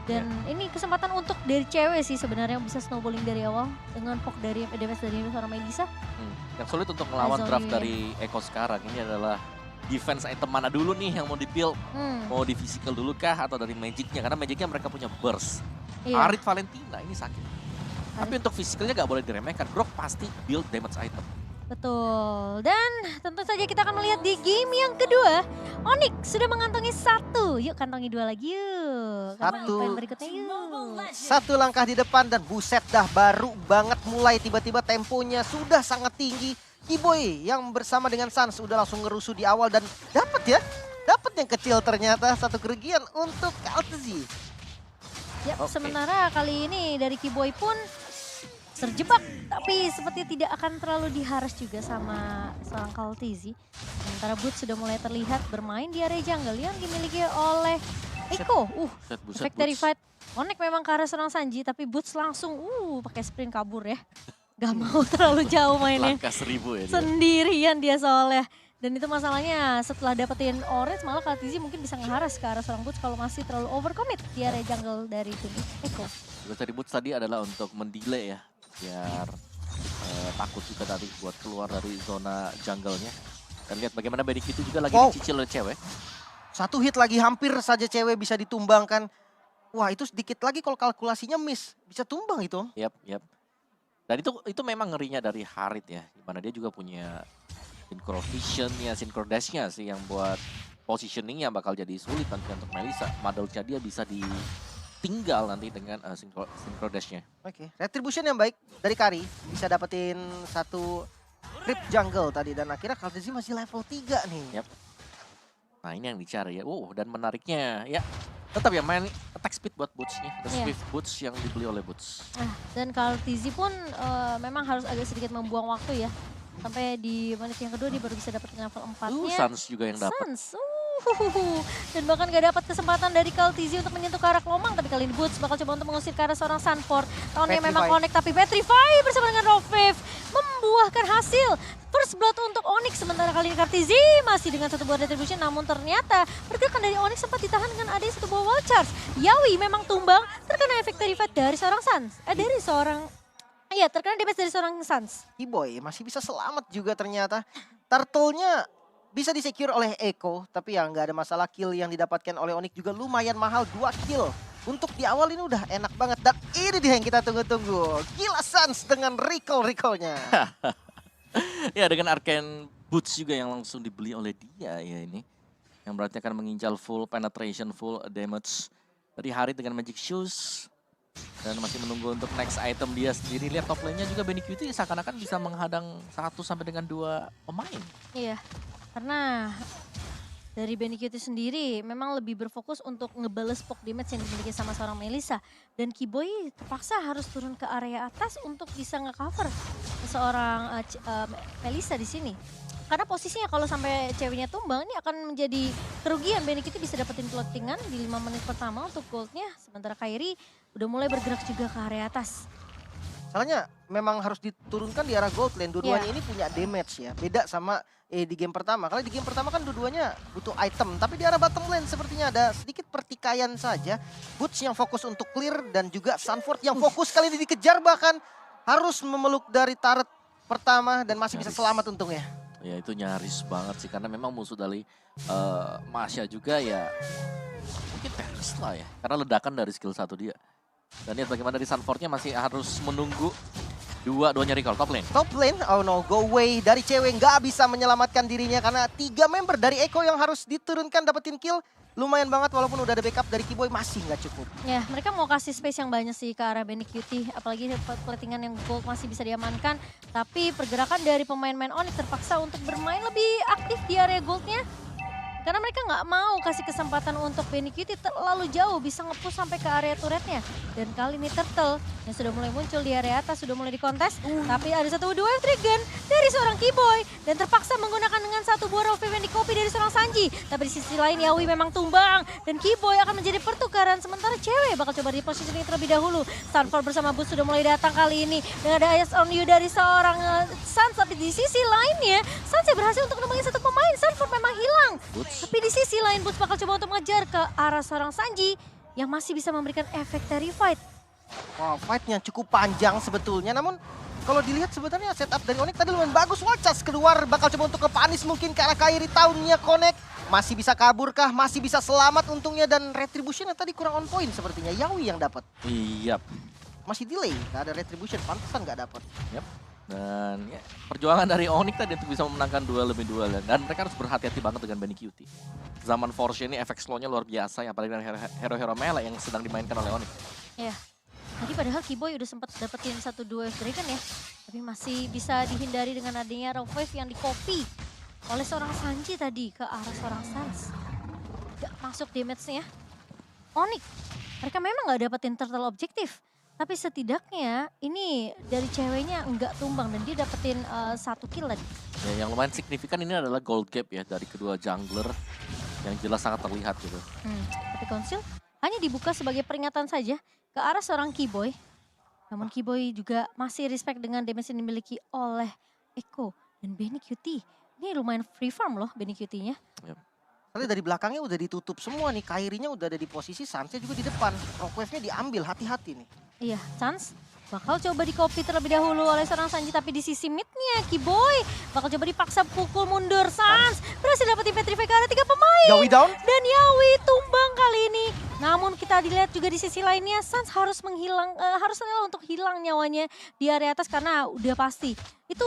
Dan ini kesempatan untuk dari cewek sih sebenarnya bisa snowballing dari awal dengan poke dari damage dari seorang Melissa. Yang sulit untuk melawan Azori, draft ya. dari Eko sekarang ini adalah defense item mana dulu nih yang mau di-build. Mau di physical dulu kah atau dari magicnya? Karena magicnya mereka punya burst. Iya. Arit Valentina ini sakit. Tapi untuk physicalnya gak boleh diremehkan. Grok pasti build damage item. Betul. Dan tentu saja kita akan melihat di game yang kedua. Onyx sudah mengantongi 1. Yuk kantongi 2 lagi yuk. Kantongi 1. poin berikutnya yuk. 1 langkah di depan dan buset dah baru banget mulai tiba-tiba temponya sudah sangat tinggi. Kiboy yang bersama dengan Sans udah langsung ngerusuh di awal dan dapat ya. Dapat yang kecil ternyata, 1 kerugian untuk Kaltzy. Ya, Oke. sementara kali ini dari Kiboy pun terjebak, tapi seperti tidak akan terlalu diharas juga sama seorang Kaltzy. Sementara Boots sudah mulai terlihat bermain di area jungle yang dimiliki oleh Eko. Buset, Efek dari fight Onyx memang ke arah seorang Sanji, tapi Boots langsung pakai sprint kabur ya. Gak mau terlalu jauh mainnya. Langkah 1000 ya dia. Sendirian dia soalnya. Dan itu masalahnya setelah dapetin orange malah Kaltzy mungkin bisa ngeharas ke arah seorang Boots kalau masih terlalu overcommit di area jungle dari tim Eko. Tugas dari Boots tadi adalah untuk mendelay ya. Biar takut juga tadi buat keluar dari zona jungle-nya. Dan lihat bagaimana Benik itu juga lagi Wow. dicicil oleh cewek. 1 hit lagi hampir saja cewek bisa ditumbangkan. Wah itu sedikit lagi kalau kalkulasinya miss. Bisa tumbang itu. Yap. Dan itu memang ngerinya dari Harit ya. Dimana dia juga punya synchro vision-nya, synchro dash-nya sih yang buat positioning-nya bakal jadi sulit nanti untuk Melissa. Madolnya dia bisa ditinggal nanti dengan synchro dash-nya. Oke, retribution yang baik dari Kari. Bisa dapetin 1 creep jungle tadi. Dan akhirnya Kaltzy masih level 3 nih. Yap. Nah ini yang dicari ya. Dan menariknya ya tetap ya main attack speed buat Boots-nya. The Iya. Swift Boots yang dibeli oleh Boots. Dan Kaltzy pun memang harus agak sedikit membuang waktu ya. Sampai di menit yang kedua dia baru bisa dapetin level 4-nya. Sans juga yang dapat. Sans. Dan bahkan gak dapat kesempatan dari Kaltzy untuk menyentuh ke arah Kelomang. Tapi kali ini Boots bakal coba untuk mengusir ke arah seorang Sanford. Tahunnya memang Petrify. connect tapi Petrify bersama dengan Roviv membuahkan hasil. First blood untuk Onyx. Sementara kali ini Kaltzy masih dengan 1 buah retribution. Namun ternyata pergerakan dari Onyx sempat ditahan dengan adanya 1 buah wall charge. Yawi memang tumbang terkena efek dari fight dari seorang Sans. Dari seorang... Iya, terkena damage dari seorang Sans. Kiboy masih bisa selamat juga ternyata. Turtle-nya bisa disecure oleh Eko. Tapi ya nggak ada masalah, kill yang didapatkan oleh Onyx juga lumayan mahal, 2 kill. Untuk di awal ini udah enak banget. Dan ini dia yang kita tunggu-tunggu. Gila Sans dengan recall-recall-nya. Ya dengan Arcane Boots juga yang langsung dibeli oleh dia ya ini. Yang berarti akan menginjal full penetration, full damage. Dari Harit dengan Magic Shoes. Dan masih menunggu untuk next item dia sendiri. Lihat top lane-nya juga Benik itu seakan-akan bisa menghadang 1 sampai dengan 2 pemain. Iya, karena dari Benikiti sendiri memang lebih berfokus untuk ngebales poke damage yang dimiliki sama seorang Melissa. Dan Kiboy terpaksa harus turun ke area atas untuk bisa nge-cover seorang Melissa di sini. Karena posisinya kalau sampai ceweknya tumbang ini akan menjadi kerugian. Benikiti bisa dapetin plottingan di 5 menit pertama untuk goldnya. Sementara Kairi udah mulai bergerak juga ke area atas. Soalnya memang harus diturunkan di arah gold lane. Dua-duanya ini punya damage ya. Beda sama di game pertama. Kalau di game pertama kan dua-duanya butuh item. Tapi di arah bottom lane sepertinya ada sedikit pertikaian saja. Boots yang fokus untuk clear dan juga Sanford yang fokus kali ini dikejar bahkan harus memeluk dari turret pertama dan masih bisa selamat untungnya. Ya itu nyaris banget sih karena memang musuh dari Masya juga ya mungkin Paris lah ya. Karena ledakan dari skill 1 dia. Dan lihat bagaimana dari Sanfordnya masih harus menunggu dua-duanya recall top lane. Top lane, oh no, go away dari cewek nggak bisa menyelamatkan dirinya karena 3 member dari Eko yang harus diturunkan dapetin kill. Lumayan banget walaupun udah ada backup dari Kiboy masih nggak cukup. Ya, mereka mau kasih space yang banyak sih ke arah Benikiti. Apalagi platingan yang gold masih bisa diamankan. Tapi pergerakan dari pemain-pemain Onyx terpaksa untuk bermain lebih aktif di area goldnya. Karena mereka nggak mau kasih kesempatan untuk Benikiti terlalu jauh bisa nge-push sampai ke area turretnya. Dan kali ini Turtle yang sudah mulai muncul di area atas sudah mulai dikontes. Tapi ada 1 2 Trigun dari seorang Kiboy. Dan terpaksa menggunakan dengan 1 buah Roviv yang di-copy dari seorang Sanji. Tapi di sisi lain Yawi memang tumbang. Dan Kiboy akan menjadi pertukaran. Sementara cewek bakal coba di positioning terlebih dahulu. Sanford bersama Boots sudah mulai datang kali ini. Dan ada Eyes on You dari seorang Sans. Tapi di sisi lainnya Sans berhasil untuk nembangin 1 pemain. Sanford memang hilang. Boots. Tapi di sisi lain Boots bakal coba untuk mengejar ke arah seorang Sanji. yang masih bisa memberikan efek Terrified. Wow, fight-nya cukup panjang sebetulnya. Namun kalau dilihat sebenarnya setup dari Onyx tadi lumayan bagus. Walchas keluar, bakal coba untuk ke Panis mungkin ke arah Kairi. Tahunnya connect. Masih bisa kabur kah? Masih bisa selamat untungnya. Dan Retribution tadi kurang on point sepertinya. Yawi yang dapat. Iya. Masih delay, nggak ada Retribution. Pantesan nggak dapat. Yap. Dan ya, perjuangan dari Onyx tadi untuk bisa memenangkan duel demi duel. Dan mereka harus berhati-hati banget dengan Benny Cutie. Zaman Force ini efek slow-nya luar biasa. Ya, apalagi dengan hero-hero melee yang sedang dimainkan oleh Onyx. Iya. Tadi padahal Kiboy udah sempat dapetin 1-2 Dragon ya. Tapi masih bisa dihindari dengan adanya Rogue Wave yang di-copy oleh seorang Sanji tadi ke arah seorang Sans. Gak masuk damage-nya. Onyx, mereka memang gak dapetin turtle objektif. Tapi setidaknya ini dari ceweknya nggak tumbang dan dia dapetin 1 kill tadi. Ya, yang lumayan signifikan ini adalah gold gap ya dari kedua jungler. Yang jelas sangat terlihat gitu. Tapi Konsil hanya dibuka sebagai peringatan saja ke arah seorang Kiboy. Namun Kiboy juga masih respect dengan damage yang dimiliki oleh Echo dan Benny Cutie. Ini lumayan free farm loh Benny Cutie-nya. Yep. Tapi dari belakangnya udah ditutup semua nih. Kairinya udah ada di posisi, Sansnya juga di depan. Rock Wave-nya diambil, hati-hati nih. Iya, Sans bakal coba di-copy terlebih dahulu oleh seorang Sanji. Tapi di sisi mid-nya Kiboy bakal coba dipaksa pukul mundur. Sans berhasil dapetin Petrify ke arah 3 pemain. Yawi down. Dan Yawi tumbang kali ini. Namun kita dilihat juga di sisi lainnya Sans harus harus rela untuk hilang nyawanya di area atas karena udah pasti. Itu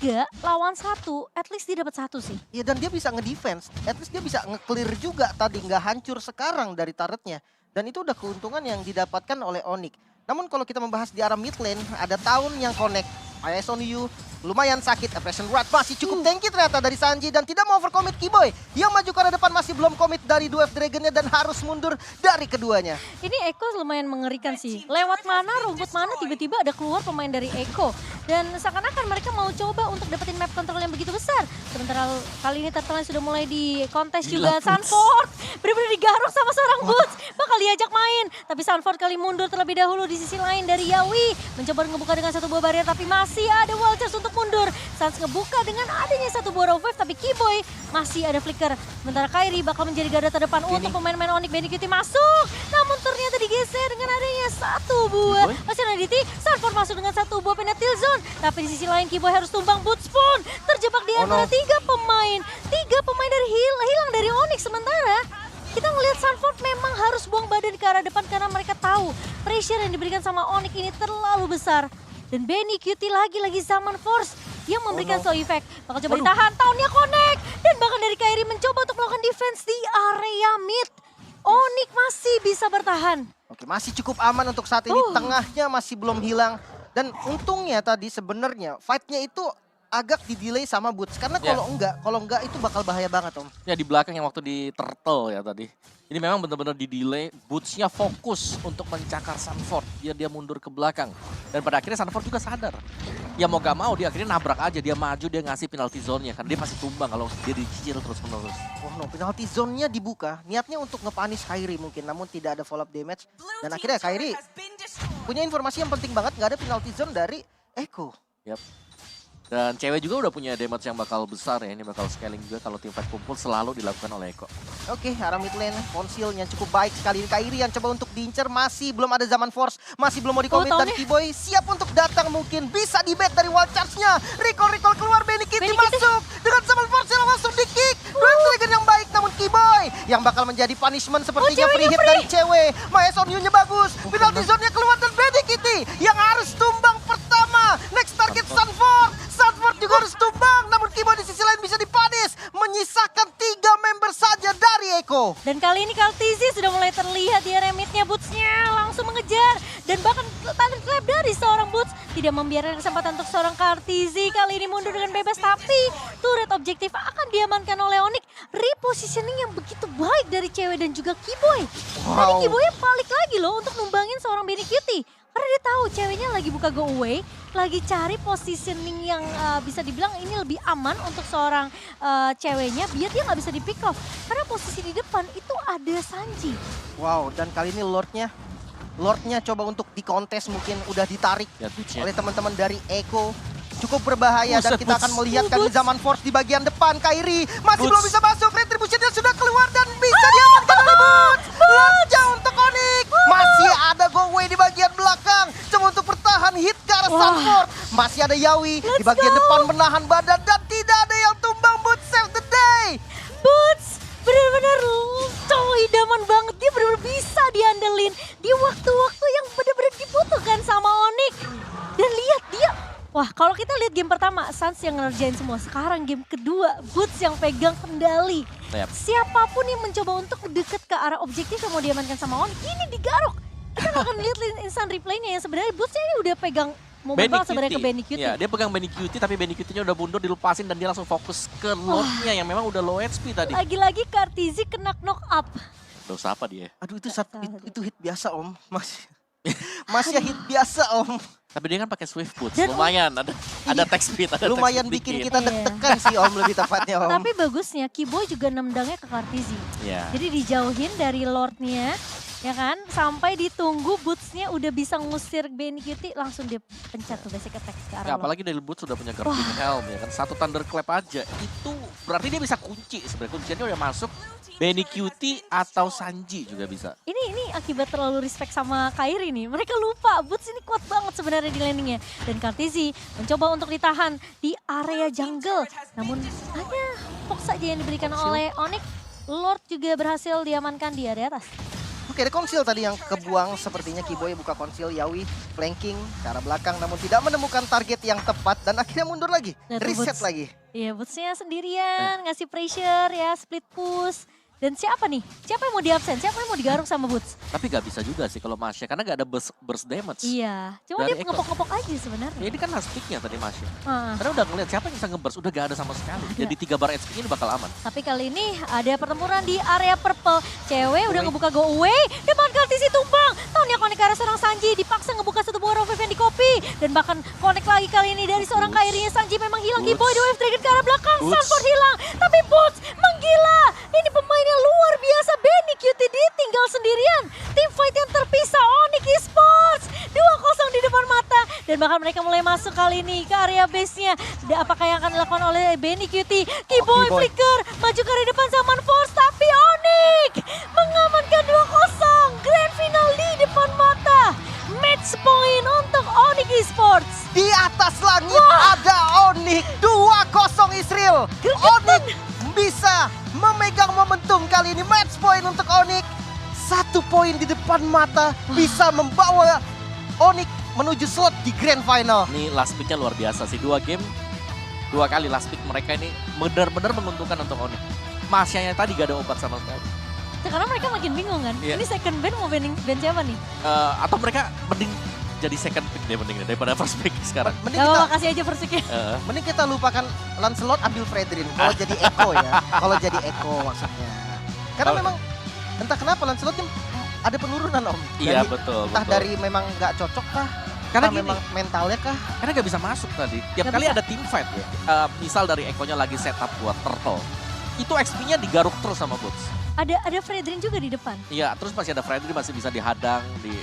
3 lawan 1, at least dia dapat 1 sih. Iya, dan dia bisa nge-defense. At least dia bisa nge-clear juga tadi, nggak hancur sekarang dari turretnya. Dan itu udah keuntungan yang didapatkan oleh Onyx. Namun kalau kita membahas di arah mid lane, ada Tahun yang connect. Eyes on you, lumayan sakit. Oppression Rod masih cukup tanky ternyata dari Sanji. Dan tidak mau overcommit Kiboy. Yang maju ke arah depan masih belum commit dari Dwarf Dragon-nya dan harus mundur dari keduanya. Ini Echo lumayan mengerikan sih. Lewat mana, rumput mana, tiba-tiba ada keluar pemain dari Echo. Dan seakan-akan mereka mau coba untuk dapetin map control yang begitu besar. Sementara kali ini Turtle sudah mulai di kontes juga. Sunford benar-benar digaruk sama seorang Boots. Bakal diajak main. Tapi Sunford kali mundur terlebih dahulu di sisi lain dari Yawi. Mencoba ngebuka dengan 1 buah barrier tapi masih ada Walchers untuk mundur. Sans ngebuka dengan adanya 1 buah Rogue Wave tapi Kiboy masih ada flicker. Sementara Kairi bakal menjadi garda terdepan untuk pemain-pemain Onyx. Benny Cutie masuk. Namun ternyata digeser dengan adanya 1 buah. Masih Naditi, Sunford masuk dengan 1 buah penalty zone. Tapi di sisi lain Kiboy harus tumbang. Boots pun terjebak di antara 3 pemain. 3 pemain dari hilang dari Onyx. Sementara kita ngelihat Sunford memang harus buang badan ke arah depan karena mereka tahu pressure yang diberikan sama Onyx ini terlalu besar. Dan Benny Cutie lagi-lagi Zaman Force yang memberikan slow effect. Bakal coba ditahan, Tahunnya connect. Dan bahkan dari Kairi mencoba untuk melakukan defense di area mid. Onyx masih bisa bertahan. Oke, masih cukup aman untuk saat ini. Tengahnya masih belum hilang. Dan untungnya tadi sebenarnya fight-nya itu agak di-delay sama Boots. Karena kalau enggak itu bakal bahaya banget, Om. Ya di belakang yang waktu di Turtle ya tadi. Ini memang benar-benar di-delay. Boots-nya fokus untuk mencakar Sunford. Dia mundur ke belakang. Dan pada akhirnya Sunford juga sadar. Ya mau gak mau dia akhirnya nabrak aja. Dia maju, dia ngasih penalty zone-nya. Karena dia pasti tumbang kalau dia dicicil terus-menerus. Oh no, penalty zone-nya dibuka. Niatnya untuk nge-punish Kairi mungkin. Namun tidak ada follow up damage. Dan akhirnya Kairi punya informasi yang penting banget. Gak ada penalty zone dari Echo. Yap. Dan cewek juga udah punya damage yang bakal besar ya. Ini bakal scaling juga kalau tim fight kumpul selalu dilakukan oleh Eko. Oke, arah mid lane, konsilnya cukup baik sekali. Kairi yang coba untuk diincer, masih belum ada Zaman Force. Masih belum mau di-commit dan Kiboy siap untuk datang mungkin. Bisa di-bait dari wall charge-nya. Recall keluar, Benny Cutie masuk. Dengan Zaman Force yang langsung di-kick. Dwarf Dragon yang baik, namun Kiboy yang bakal menjadi punishment sepertinya free hit dari cewek. Maes on you-nya bagus. Penalty zone-nya keluar dan Benny Cutie yang harus tumbang pertama. Next target Sunford. Sunford juga harus tumbang, namun Kiboy di sisi lain bisa dipanis. Menyisakan 3 member saja dari Echo. Dan kali ini Kaltizi sudah mulai terlihat di area mid-nya. Boots-nya langsung mengejar. Dan bahkan tangan clap dari seorang Boots tidak membiarkan kesempatan untuk seorang Kaltizi. Kali ini mundur dengan bebas, tapi turret objektif akan diamankan oleh Onyx. Repositioning yang begitu baik dari cewek dan juga Kiboy. Tadi Kiboy balik lagi loh untuk numbangin seorang Benny Cutie. Karena dia tahu ceweknya lagi buka go away, lagi cari positioning yang bisa dibilang ini lebih aman untuk seorang ceweknya biar dia nggak bisa di pick off. Karena posisi di depan itu ada Sanji. Wow, dan kali ini Lordnya coba untuk dikontes mungkin udah ditarik oleh teman-teman dari Echo. Cukup berbahaya dan kita akan melihat kali Zaman Force di bagian depan. Kairi masih belum bisa masuk, Retribution-nya sudah keluar dan bisa diamankan oleh Boots. Lordnya untuk Onyx. Sunford. Masih ada Yawi di bagian depan menahan badan dan tidak ada yang tumbang. Boots save the day. Boots benar-benar cowok idaman banget. Dia benar-benar bisa diandelin di waktu-waktu yang benar-benar dibutuhkan sama Onyx. Dan lihat dia, wah kalau kita lihat game pertama Suns yang ngerjain semua. Sekarang game kedua Boots yang pegang kendali. Yap. Siapapun yang mencoba untuk dekat ke arah objektif yang mau diamankan sama Onyx, ini digaruk. Kita nggak akan lihat instant replaynya yang sebenarnya Bootsnya ini udah pegang momen banget sebenarnya ke Benny Cutie. Ya, dia pegang Benny Cutie tapi Benny Cutie-nya udah mundur, dilepasin dan dia langsung fokus ke Lordnya yang memang udah low HP tadi. Lagi-lagi Kartizi kena knock up. Dosa apa dia? Aduh itu hit biasa Om. Masih hit biasa Om. Tapi dia kan pakai Swift Boots, Dan lumayan ada text speed, ada Lumayan text speed bikin dikit. kita deg-degan sih Om, lebih tepatnya Om. Tapi bagusnya Kiboy juga nendangnya ke Kartizi. Iya. Jadi dijauhin dari Lordnya, ya kan? Sampai ditunggu Bootsnya udah bisa ngusir Benny Cutie, langsung dia pencet tuh basic attack ke arah Ya, Lord. apalagi dari Boots sudah punya Guardian Helm ya kan. Satu Thunderclap aja, itu berarti dia bisa kunci sebenarnya. Kunciannya udah masuk. Benny Cutie atau Sanji juga bisa. Ini akibat terlalu respect sama Kairi nih. Mereka lupa Boots ini kuat banget sebenarnya di landingnya. Dan Kartizi mencoba untuk ditahan di area jungle. Namun hanya fox saja yang diberikan oleh Onyx. Lord juga berhasil diamankan di area atas. Oke, ada konsil tadi yang kebuang. Sepertinya Kiboy buka konsil, Yawi flanking ke arah belakang namun tidak menemukan target yang tepat dan akhirnya mundur lagi. Lihat tuh Reset Boots. lagi. Iya, Bootsnya sendirian, ngasih pressure ya, split push. Dan siapa nih? Siapa yang mau di-absen? Siapa yang mau digaruk sama Boots? Tapi gak bisa juga sih kalau Masya, karena gak ada burst damage. Iya, cuma Dari dia Eko. ngepok-ngepok aja sebenarnya. Ya ini kan last pick-nya tadi Masya. Ah. Karena udah ngeliat siapa yang bisa nge-burst, udah gak ada sama sekali. Jadi 3 bar HP ini bakal aman. Tapi kali ini ada pertempuran di area purple. Cewek udah ngebuka go away. Depan Kartizi tumbang. Tahunnya connect ke arah seorang Sanji. Dipaksa ngebuka satu buah Rover yang di copy. Dan bahkan connect lagi kali ini dari seorang Kairi. Sanji memang hilang. Boots. Kiboy di wave trigger ke arah belakang. Boots. Sunford hilang. Tapi Boots menggila. Ini pemain yang luar biasa. Benny Cutie ditinggal sendirian. Tim fight yang terpisah. Onyx Esports. 2-0 di depan mata. Dan bahkan mereka mulai masuk kali ini ke area base-nya. Apakah yang akan dilakukan oleh Benny Cutie? Kiboy Kiboy. flicker. Maju ke area depan sama Force. Tapi Onyx mengamankan 2-0. Grand final di depan mata. Match point untuk Onyx Esports. Di atas langit ada Onyx. 2-0 Israel. Onyx bisa memegang momentum kali ini. Match point untuk Onyx. 1 poin di depan mata bisa membawa Onyx menuju slot di Grand Final. Ini last pick-nya luar biasa sih. 2 game, 2 kali last pick mereka ini benar-benar menguntungkan untuk Onyx. Masyanya tadi gak ada obat sama sekali. Karena mereka makin bingung kan. Iya. Ini second band mau ban siapa nih? Atau mereka mending jadi second pick deh mending daripada first pick sekarang. Mending Gak kita, apa-apa, kasih aja first pick-nya. mending kita lupakan Lancelot, ambil Fredrin. Kalau jadi Echo ya. Kalau jadi Echo maksudnya. Karena Kalau- memang entah kenapa Lancelot ini ada penurunan Om. Iya Dari- betul. Entah betul. dari memang nggak cocok kah? Karena Entah gini, memang mentalnya kah? karena gak bisa masuk tadi. Tiap Nggak kali bisa. ada team fight ya. Misal dari Eko-nya lagi setup buat turtle. Itu XP-nya digaruk terus sama Boots. Ada Fredrin juga di depan. Iya, terus masih ada Freddy masih bisa dihadang di